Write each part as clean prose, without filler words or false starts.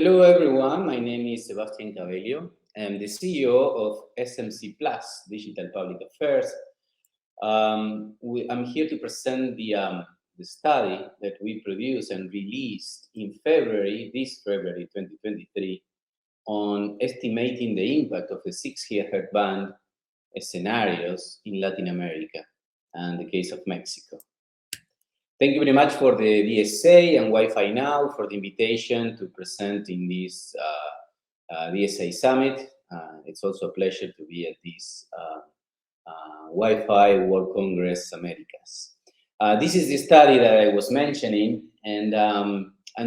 Hello, everyone. My name is Sebastián Cabello. I'm the CEO of SMC Plus Digital Public Affairs. I'm here to present the study that we produced and released in this February 2023, on estimating the impact of the 6 GHz band scenarios in Latin America and the case of Mexico. Thank you very much for the DSA and Wi-Fi Now for the invitation to present in this DSA Summit. It's also a pleasure to be at this Wi-Fi World Congress Americas. This is the study that I was mentioning, and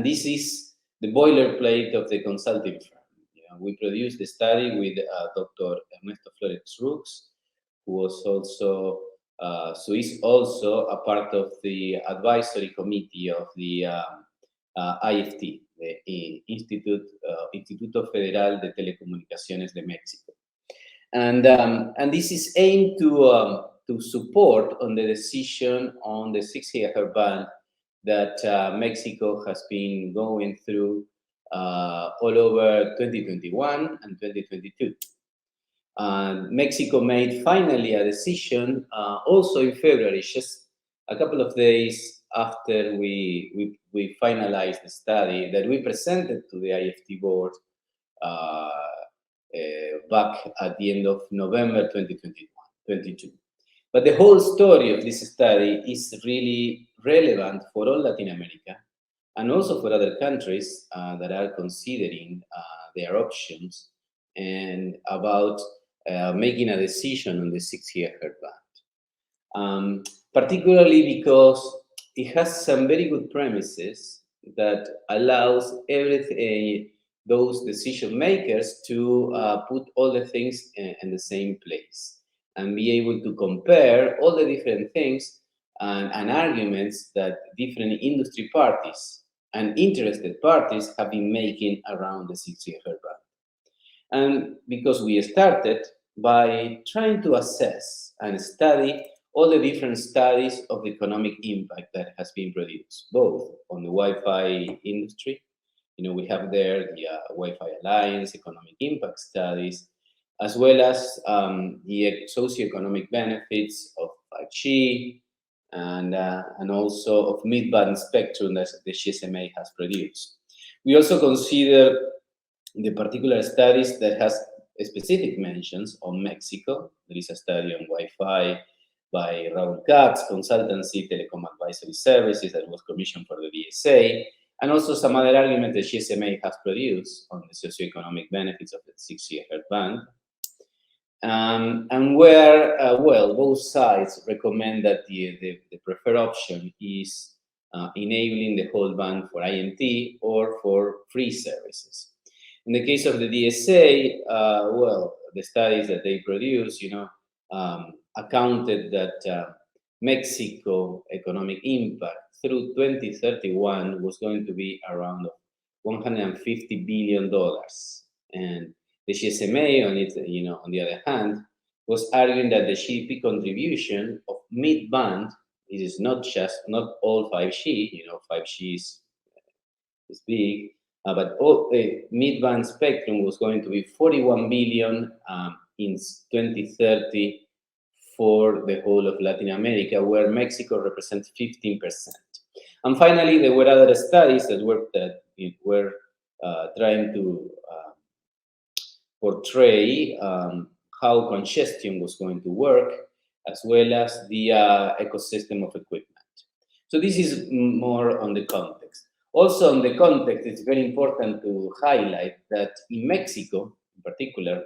this is the boilerplate of the consulting firm. We produced the study with Dr. Ernesto Flores Rux, who is also a part of the advisory committee of the IFT, the Instituto Federal de Telecomunicaciones de Mexico. And this is aimed to support on the decision on the 6 GHz band that Mexico has been going through all over 2021 and 2022. Mexico made finally a decision also in February, just a couple of days after we finalized the study that we presented to the IFT board back at the end of November 2022. But the whole story of this study is really relevant for all Latin America and also for other countries that are considering their options and about making a decision on the 6 GHz band, particularly because it has some very good premises that allows those decision makers to put all the things in the same place and be able to compare all the different things and arguments that different industry parties and interested parties have been making around the 6 GHz band. And because we started by trying to assess and study all the different studies of the economic impact that has been produced, both on the Wi-Fi industry. We have there the Wi-Fi Alliance economic impact studies, as well as the socioeconomic benefits of 5G and also of mid-band spectrum that the GSMA has produced. We also consider the particular studies that has specific mentions on Mexico. There is a study on Wi-Fi by Raul Katz, Consultancy Telecom Advisory Services, that was commissioned for the DSA, and also some other argument that GSMA has produced on the socioeconomic benefits of the 6 GHz band. And where, both sides recommend that the preferred option is enabling the whole band for INT or for free services. In the case of the DSA, the studies that they produce, accounted that Mexico economic impact through 2031 was going to be around $150 billion. And the GSMA, on the other hand, was arguing that the GDP contribution of mid-band, it is not all 5G, 5G is big, but all mid-band spectrum was going to be 41 billion in 2030 for the whole of Latin America, where Mexico represents 15%. And finally, there were other studies that were trying to portray how congestion was going to work, as well as the ecosystem of equipment. So this is more on the context. Also, in the context, it's very important to highlight that in Mexico, in particular,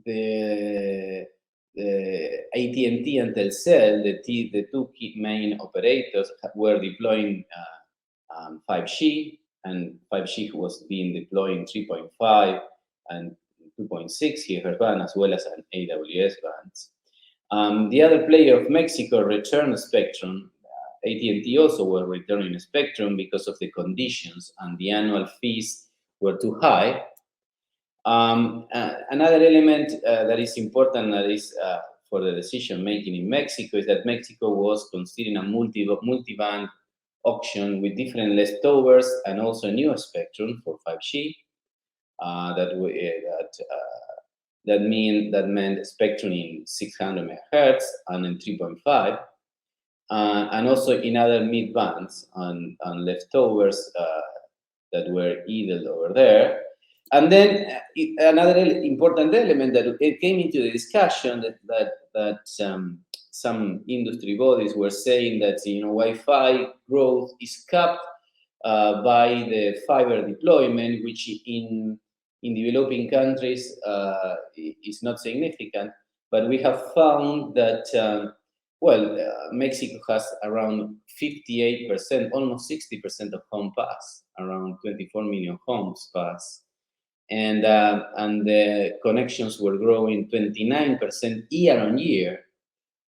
the AT&T and Telcel, the two key main operators, were deploying 5G, and 5G was being deployed in 3.5 and 2.6 GHz band, as well as an AWS bands. The other player of Mexico returned spectrum. AT&T also were returning spectrum because of the conditions and the annual fees were too high. Another element that is important, that is for the decision making in Mexico, is that Mexico was considering a multi-band auction with different leftovers and also new spectrum for 5G. That meant spectrum in 600 megahertz and in 3.5, and also in other mid bands on leftovers that were idle over there. And then another important element that it came into the discussion that some industry bodies were saying that Wi-Fi growth is capped by the fiber deployment, which in developing countries is not significant. But we have found that Mexico has around 58%, almost 60% of home pass, around 24 million homes pass. And the connections were growing 29% year on year,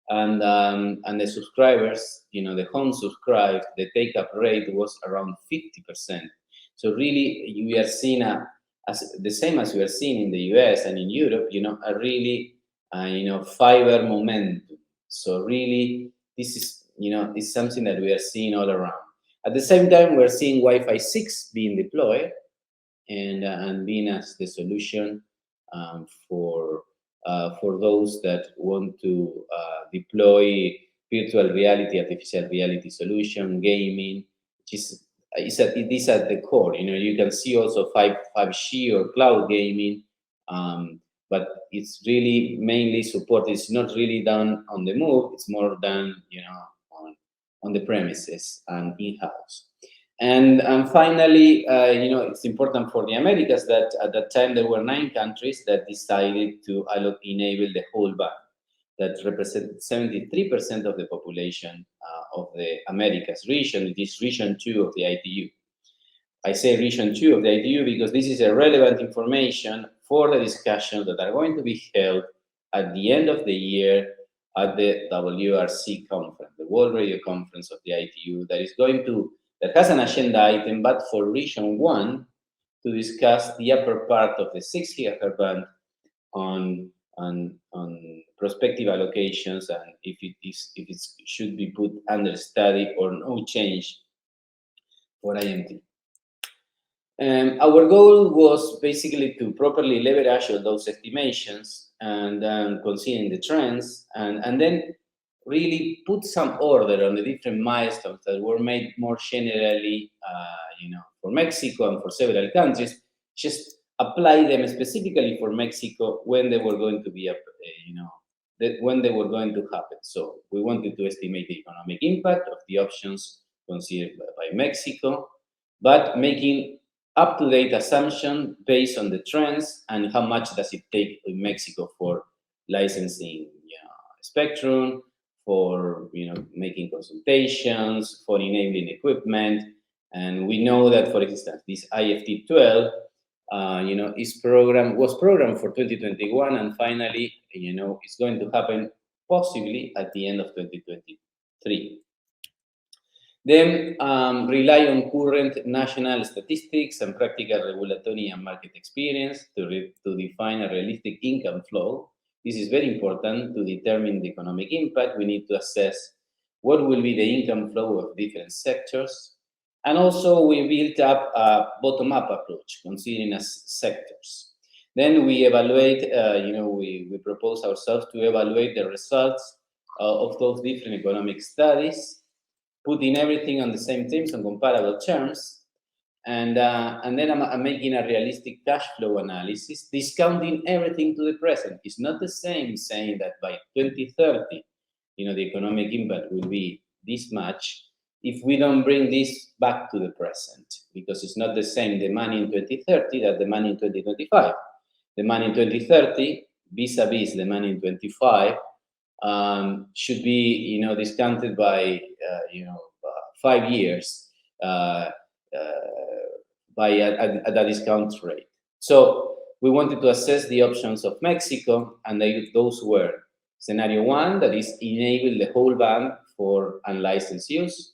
and the subscribers, the home subscribed, the take-up rate was around 50%. So really, we are seeing as the same as we are seeing in the US and in Europe, a really fiber momentum. So really, this is something that we are seeing all around. At the same time, we're seeing Wi-Fi 6 being deployed and being as the solution for those that want to deploy virtual reality, artificial reality solution, gaming, which it is at the core. You can see also 5G or cloud gaming, but it's really mainly support. It's not really done on the move. It's more done, on the premises and in-house. And finally, it's important for the Americas that at that time there were 9 countries that decided to enable the whole band, that represent 73% of the population of the Americas region. It is region 2 of the ITU. I say region 2 of the ITU because this is a relevant information for the discussions that are going to be held at the end of the year at the WRC conference, the World Radio Conference of the ITU, that has an agenda item, but for region 1 to discuss the upper part of the 6 GHz band on prospective allocations and if it should be put under study or no change for IMT. Our goal was basically to properly leverage all those estimations and considering the trends and then really put some order on the different milestones that were made more generally, for Mexico and for several countries. Just apply them specifically for Mexico when they were going to be, when they were going to happen. So we wanted to estimate the economic impact of the options considered by Mexico, but making up-to-date assumption based on the trends and how much does it take in Mexico for licensing spectrum, for making consultations, for enabling equipment. And we know that, for instance, this IFT 12 was programmed for 2021, and finally it's going to happen possibly at the end of 2023. Then rely on current national statistics and practical regulatory and market experience to define a realistic income flow. This is very important to determine the economic impact. We need to assess what will be the income flow of different sectors. And also we built up a bottom-up approach, considering as sectors. Then we evaluate, we propose ourselves to evaluate the results of those different economic studies, putting everything on the same terms on comparable terms, and then I'm making a realistic cash flow analysis, discounting everything to the present. It's not the same saying that by 2030, the economic impact will be this much if we don't bring this back to the present, because it's not the same the money in 2030 that the money in 2025. The money in 2030 vis-a-vis the money in 25 should be, discounted by, 5 years by a discount rate. So we wanted to assess the options of Mexico, and those were scenario 1, that is enable the whole band for unlicensed use,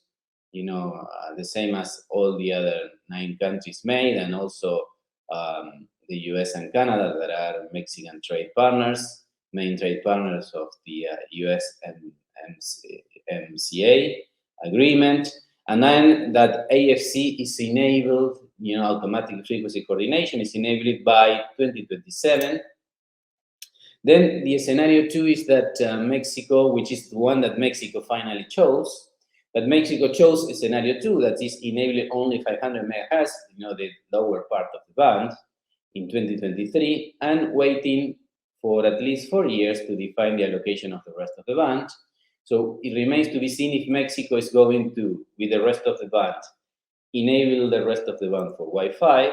the same as all the other 9 countries made, and also the US and Canada that are Mexican trade partners, main trade partners of the US and MCA agreement. And then that AFC is enabled, automatic frequency coordination is enabled by 2027. Then the scenario 2 is that Mexico, which is the one that Mexico finally chose, but Mexico chose a scenario 2 that is enabling only 500 megahertz, the lower part of the band, in 2023, and waiting for at least 4 years to define the allocation of the rest of the band. So it remains to be seen if Mexico is going to, with the rest of the band, enable the rest of the band for Wi-Fi,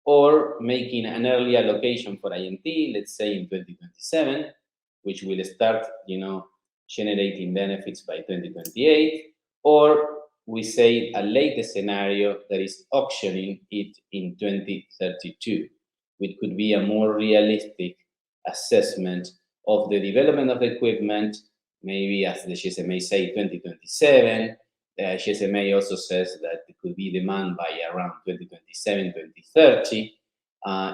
or making an early allocation for INT, let's say in 2027, which will start, generating benefits by 2028, or we say a latest scenario that is auctioning it in 2032, which could be a more realistic assessment of the development of the equipment, maybe as the GSMA say 2027. GSMA also says that it could be demand by around 2027, 2030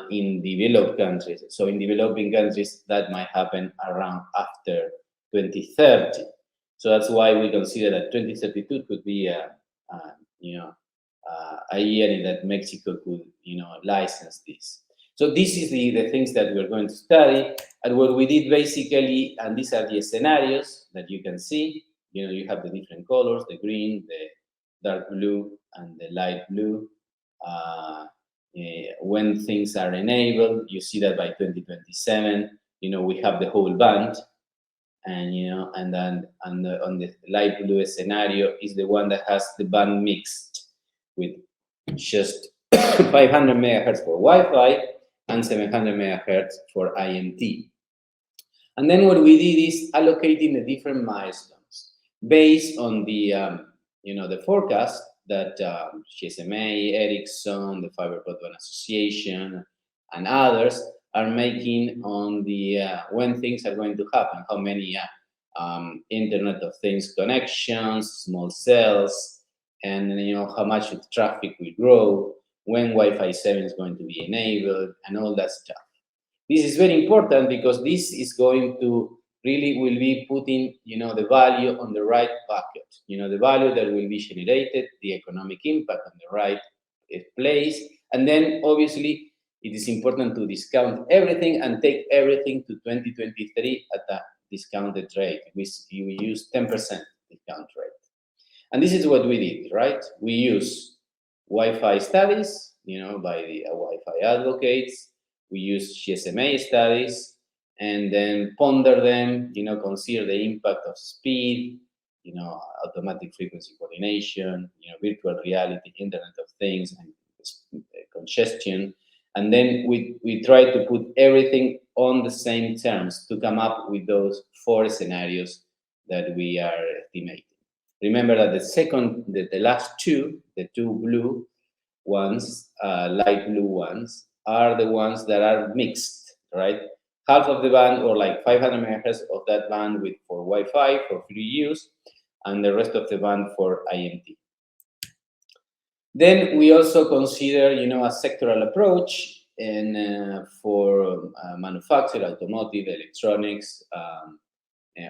in developed countries. So in developing countries, that might happen around after 2030. So that's why we consider that 2032 could be a year in that Mexico could, license this. So this is the things that we're going to study. And what we did basically, and these are the scenarios that you can see. You have the different colors, the green, the dark blue, and the light blue. When things are enabled, you see that by 2027, we have the whole band. And, and then on the light blue scenario is the one that has the band mixed with just 500 megahertz for Wi-Fi and 700 megahertz for INT. And then what we did is allocating the different milestones based on the, the forecast that GSMA, Ericsson, the Fiber Broadband Association, and others are making on the when things are going to happen, how many Internet of Things connections, small cells, and how much the traffic will grow, when Wi-Fi 7 is going to be enabled, and all that stuff. This is very important because this is going to really will be putting, the value on the right bucket, the value that will be generated, the economic impact on the right place. And then obviously it is important to discount everything and take everything to 2023 at a discounted rate. We use 10% discount rate. And this is what we did, right? We use Wi-Fi studies, by the Wi-Fi advocates. We use GSMA studies, and then ponder them, consider the impact of speed, automatic frequency coordination, virtual reality, Internet of Things, and congestion. And then we try to put everything on the same terms to come up with those 4 scenarios that we are estimating. Remember that the last 2, the 2 blue ones, light blue ones, are the ones that are mixed, right? Half of the band, or like 500 megahertz of that bandwidth for Wi-Fi for free use, and the rest of the band for INT. Then we also consider, a sectoral approach, and for manufacture, automotive, electronics,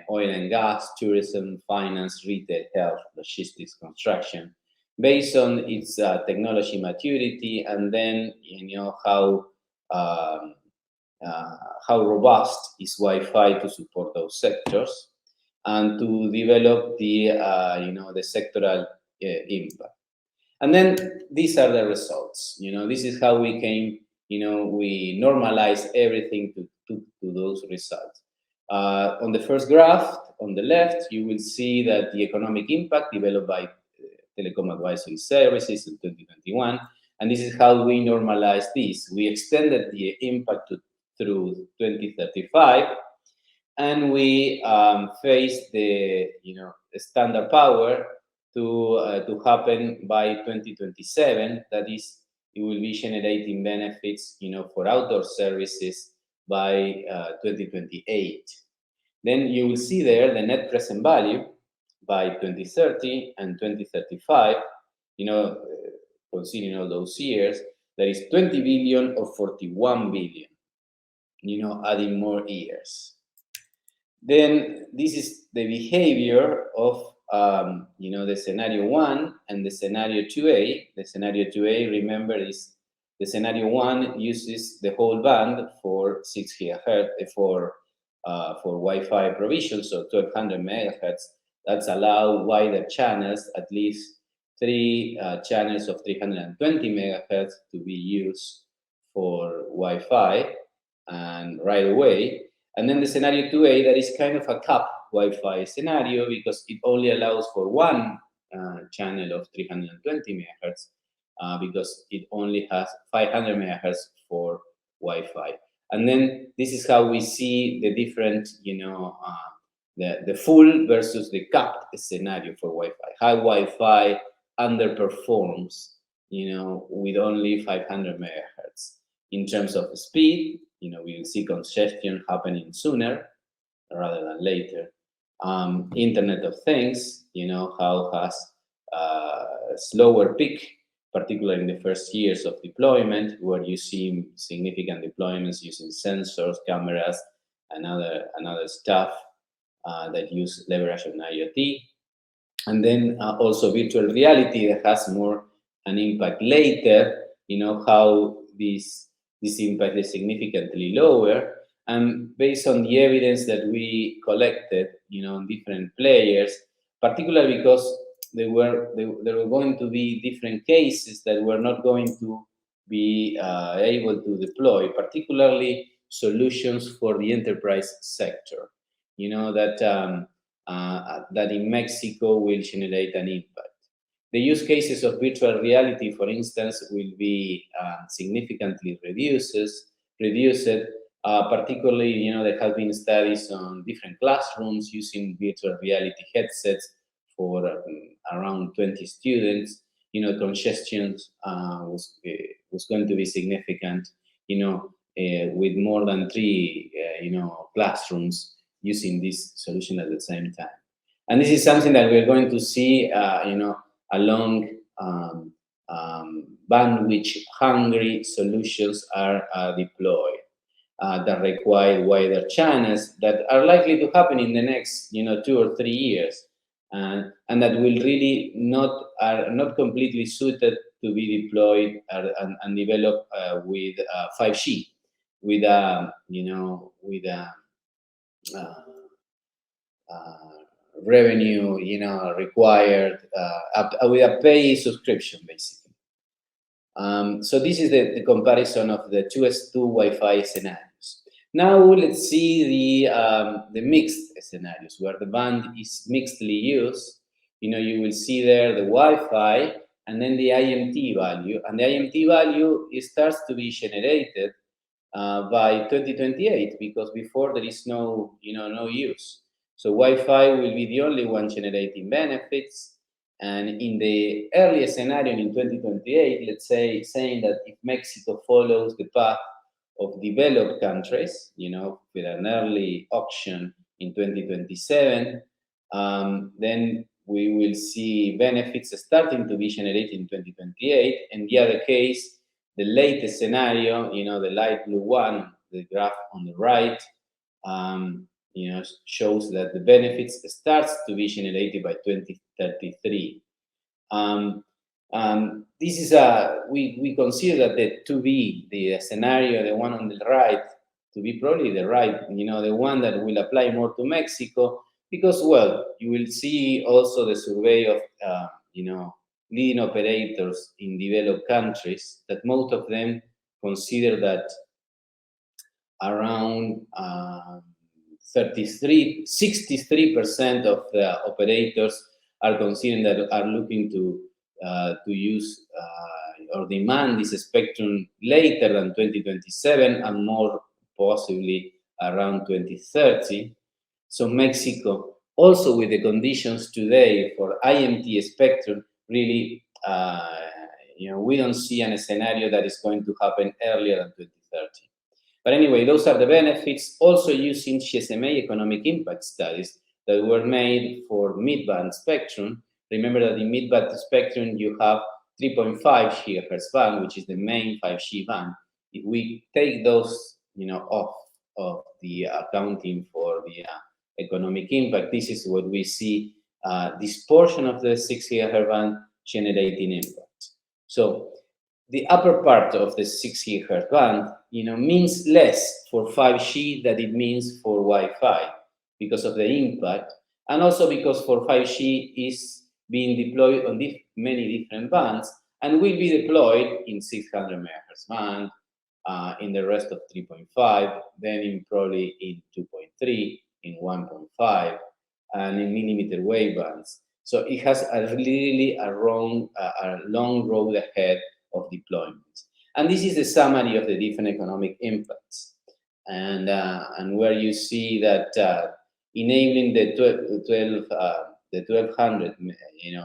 oil and gas, tourism, finance, retail, health, logistics, construction, based on its technology maturity, and then how robust is Wi-Fi to support those sectors, and to develop the the sectoral impact. And then these are the results. This is how we came. We normalize everything to those results. On the first graph on the left, you will see that the economic impact developed by Telecom Advisory Services in 2021, and this is how we normalize this. We extended the impact through 2035, and we phased the standard power to happen by 2027. That is, it will be generating benefits for outdoor services by 2028. Then you will see there the net present value by 2030 and 2035, considering all those years, that is 20 billion or 41 billion, adding more years. Then this is the behavior of the scenario 1 and the scenario 2A. The scenario 2A, remember, is the scenario 1 uses the whole band for 6 gigahertz for Wi-Fi provision, so 1200 megahertz. That's allow wider channels, at least 3 channels of 320 megahertz to be used for Wi-Fi and right away. And then the scenario 2A, that is kind of a cap Wi-Fi scenario because it only allows for one channel of 320 megahertz because it only has 500 megahertz for Wi-Fi. And then this is how we see the different, the full versus the capped scenario for Wi-Fi. High Wi-Fi underperforms, with only 500 megahertz. In terms of speed, we will see congestion happening sooner rather than later. Internet of Things, how has slower peak, particularly in the first years of deployment, where you see significant deployments using sensors, cameras, and other stuff that use leverage on IoT. And then also virtual reality that has more an impact later, how this impact is significantly lower. And based on the evidence that we collected, on different players, particularly because there were going to be different cases that were not going to be able to deploy, particularly solutions for the enterprise sector. That in Mexico will generate an impact. The use cases of virtual reality, for instance, will be significantly reduced. Particularly, there have been studies on different classrooms using virtual reality headsets for around 20 students. Congestion was going to be significant. With more than 3, classrooms using this solution at the same time. And this is something that we're going to see, along bandwidth-hungry solutions are deployed that require wider channels that are likely to happen in the next, 2 or 3 years, and that will really are not completely suited to be deployed and developed with 5G, with revenue, required with a pay subscription, basically. So this is the comparison of the 2S2 Wi-Fi scenarios. Now let's see the mixed scenarios where the band is mixedly used. You will see there the Wi-Fi and then the IMT value, and the IMT value starts to be generated by 2028 because before there is no use. So Wi-Fi will be the only one generating benefits. And in the earlier scenario in 2028, let's say, saying that if Mexico follows the path of developed countries, with an early auction in 2027, then we will see benefits starting to be generated in 2028. And the other case, the latest scenario, the light blue one, the graph on the right, shows that the benefits starts to be generated by 2033. This is we consider that the 2B, the scenario, the one on the right, to be probably the right, the one that will apply more to Mexico, because, well, you will see also the survey of, leading operators in developed countries, that most of them consider that around 63% of the operators are considering that are looking to use or demand this spectrum later than 2027 and more possibly around 2030. So Mexico, also with the conditions today for IMT spectrum, really, we don't see a scenario that is going to happen earlier than 2030. But anyway, those are the benefits. Also using GSMA economic impact studies that were made for mid-band spectrum. Remember that in mid-band spectrum, you have 3.5 gigahertz band, which is the main 5G band. If we take those, off of the accounting for the economic impact, this is what we see this portion of the 6 gigahertz band generating impact. So the upper part of the 6 gigahertz band, means less for 5G than it means for Wi-Fi because of the impact, and also because for 5G is being deployed on many different bands and will be deployed in 600 megahertz band, in the rest of 3.5, then probably in 2.3, in 1.5, and in millimeter wave bands. So it has a long road ahead of deployments. And this is the summary of the different economic impacts. And where you see that enabling the 1200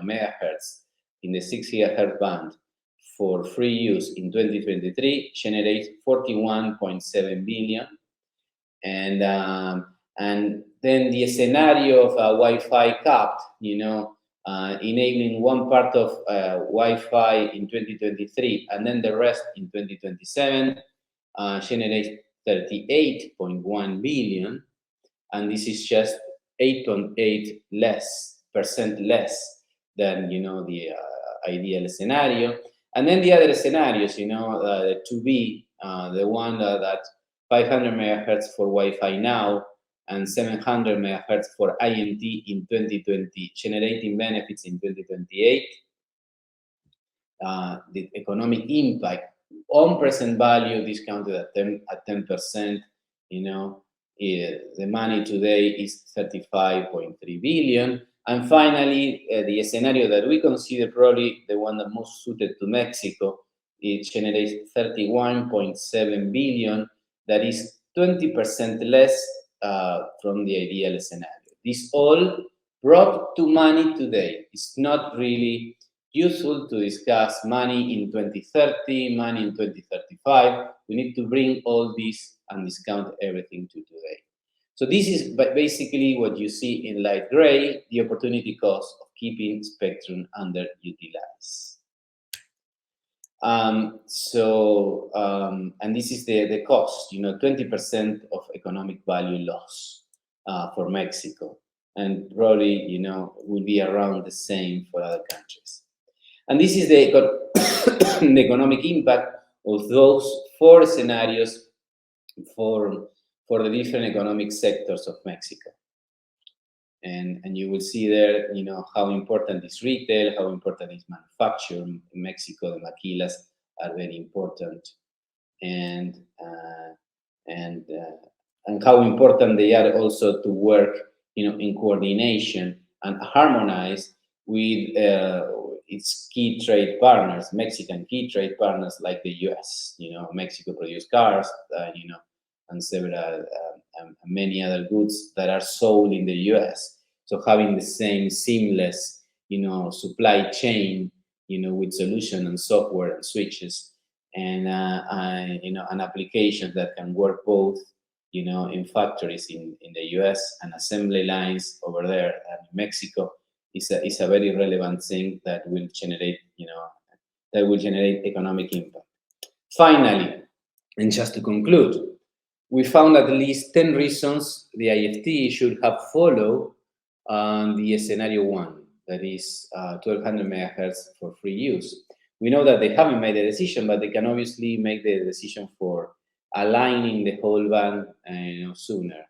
megahertz in the 6 gigahertz band for free use in 2023 generates 41.7 billion. And then the scenario of Wi-Fi capped, enabling one part of Wi-Fi in 2023 and then the rest in 2027 generates 38.1 billion, and this is just 8.8% less than the ideal scenario. And then the other scenarios, the 2B, the one that 500 megahertz for Wi-Fi now and 700 megahertz for INT in 2020, generating benefits in 2028. The economic impact on present value discounted at 10%, the money today is 35.3 billion. And finally, the scenario that we consider probably the one that most suited to Mexico, it generates 31.7 billion. That is 20% less from the ideal scenario. This all brought to money today. It's not really useful to discuss money in 2030, money in 2035. We need to bring all this and discount everything to today. So this is basically what you see in light gray, the opportunity cost of keeping spectrum underutilized. And this is the cost, 20% of economic value loss for Mexico, and probably, will be around the same for other countries. And this is the economic impact of those 4 scenarios for the different economic sectors of Mexico. And you will see there, how important is retail, how important is manufacturing. In Mexico, the maquilas are very important, and how important they are also to work, in coordination and harmonize with its key trade partners, Mexican key trade partners like the U.S. Mexico produces cars, and several many other goods that are sold in the U.S. So having the same seamless, supply chain, with solution and software and switches, and applications that can work both, in factories in the U.S. and assembly lines over there in Mexico is a very relevant thing that will generate, economic impact. Finally, and just to conclude, we found at least 10 reasons the IFT should have followed the scenario 1, that is 1200 megahertz for free use. We know that they haven't made a decision, but they can obviously make the decision for aligning the whole band sooner,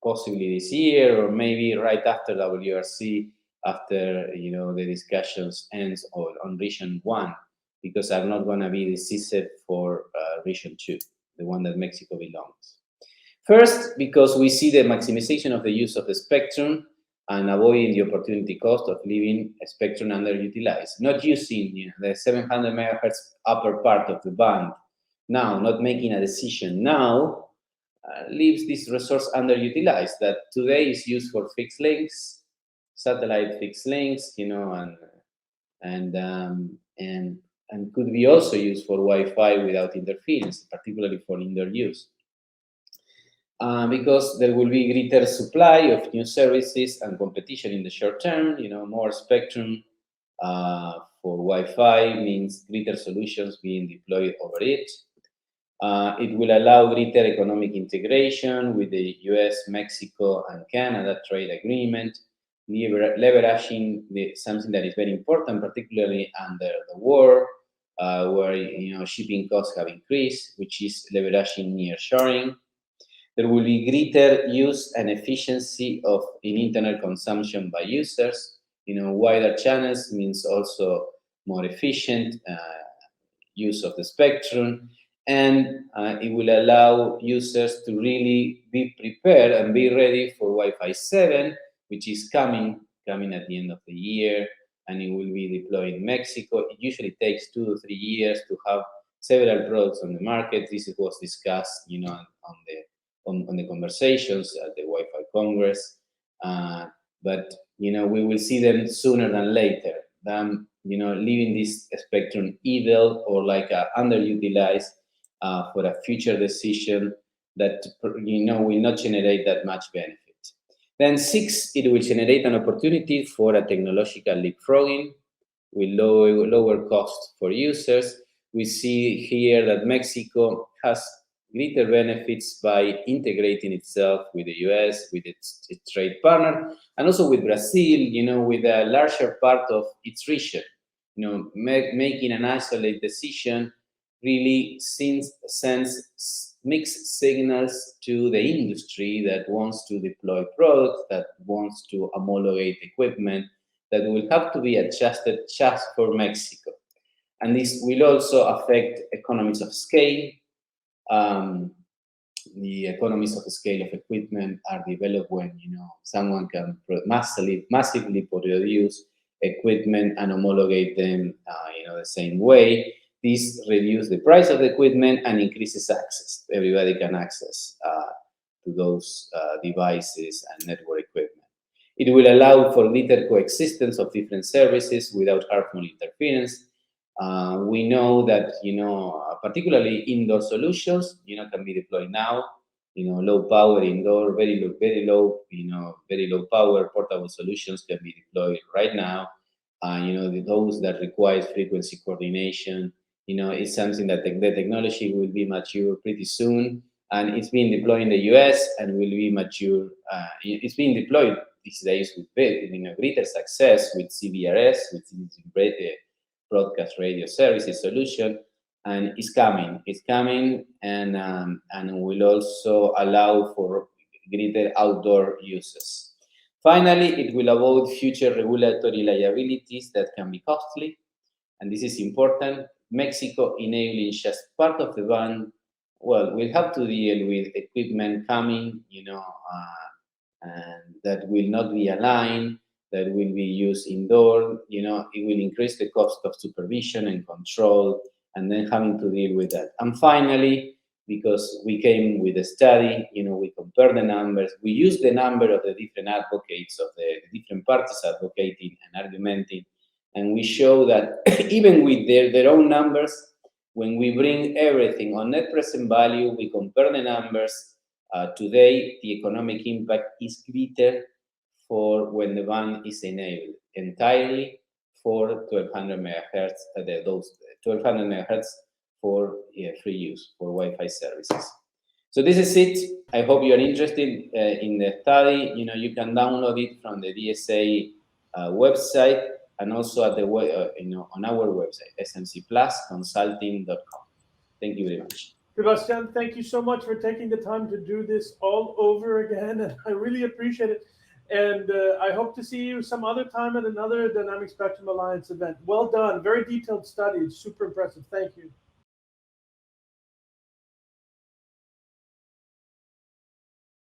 possibly this year or maybe right after WRC, after the discussions ends on region 1, because are not going to be decisive for region 2, the one that Mexico belongs. First, because we see the maximization of the use of the spectrum and avoiding the opportunity cost of leaving a spectrum underutilized. Not using the 700 megahertz upper part of the band now, not making a decision now, leaves this resource underutilized that today is used for fixed links, satellite fixed links, and could be also used for Wi-Fi without interference, particularly for indoor use. Because there will be greater supply of new services and competition in the short term, more spectrum for Wi-Fi means greater solutions being deployed over it. It will allow greater economic integration with the US, Mexico, and Canada trade agreement, leveraging something that is very important, particularly under the war, where shipping costs have increased, which is leveraging nearshoring. There will be greater use and efficiency in internet consumption by users. Wider channels means also more efficient use of the spectrum, and it will allow users to really be prepared and be ready for Wi-Fi 7, which is coming at the end of the year, and it will be deployed in Mexico. It usually takes 2 to 3 years to have several products on the market. This was discussed, on the conversations at the Wi-Fi Congress, but we will see them sooner than later. Leaving this spectrum idle or like underutilized for a future decision that will not generate that much benefit. Then 6, it will generate an opportunity for a technological leapfrogging with lower cost for users. We see here that Mexico has greater benefits by integrating itself with the US, with its trade partner, and also with Brazil, with a larger part of its region. Making an isolated decision really sends mixed signals to the industry that wants to deploy products, that wants to homologate equipment, that will have to be adjusted just for Mexico. And this will also affect economies of scale. The economies of scale of equipment are developed when someone can massively produce equipment and homologate them the same way. This reduces the price of the equipment and increases access. Everybody can access to those devices and network equipment. It will allow for greater coexistence of different services without harmful interference. We know that particularly indoor solutions can be deployed now. Low power indoor, very low power portable solutions can be deployed right now. Those that require frequency coordination, is something that the technology will be mature pretty soon, and it's being deployed in the US and will be mature. It's being deployed these days with greater success with CBRS, with broadcast radio services solution, and it's coming, and will also allow for greater outdoor uses. Finally, it will avoid future regulatory liabilities that can be costly, and this is important. Mexico enabling just part of the ban, well, we'll have to deal with equipment coming, and that will not be aligned, that will be used indoor. It will increase the cost of supervision and control, and then having to deal with that. And finally, because we came with a study, we compared the numbers, we used the number of the different advocates, of the different parties advocating and argumenting, and we show that even with their own numbers, when we bring everything on net present value, we compare the numbers, today the economic impact is greater for when the ban is enabled entirely for 1200 megahertz, those 1200 megahertz for free use for Wi-Fi services. So this is it. I hope you are interested in the study. You can download it from the DSA website, and also at the on our website, smcplusconsulting.com. Thank you very much. Sebastián, thank you so much for taking the time to do this all over again, and I really appreciate it. And I hope to see you some other time at another Dynamic Spectrum Alliance event. Well done. Very detailed study. It's super impressive. Thank you.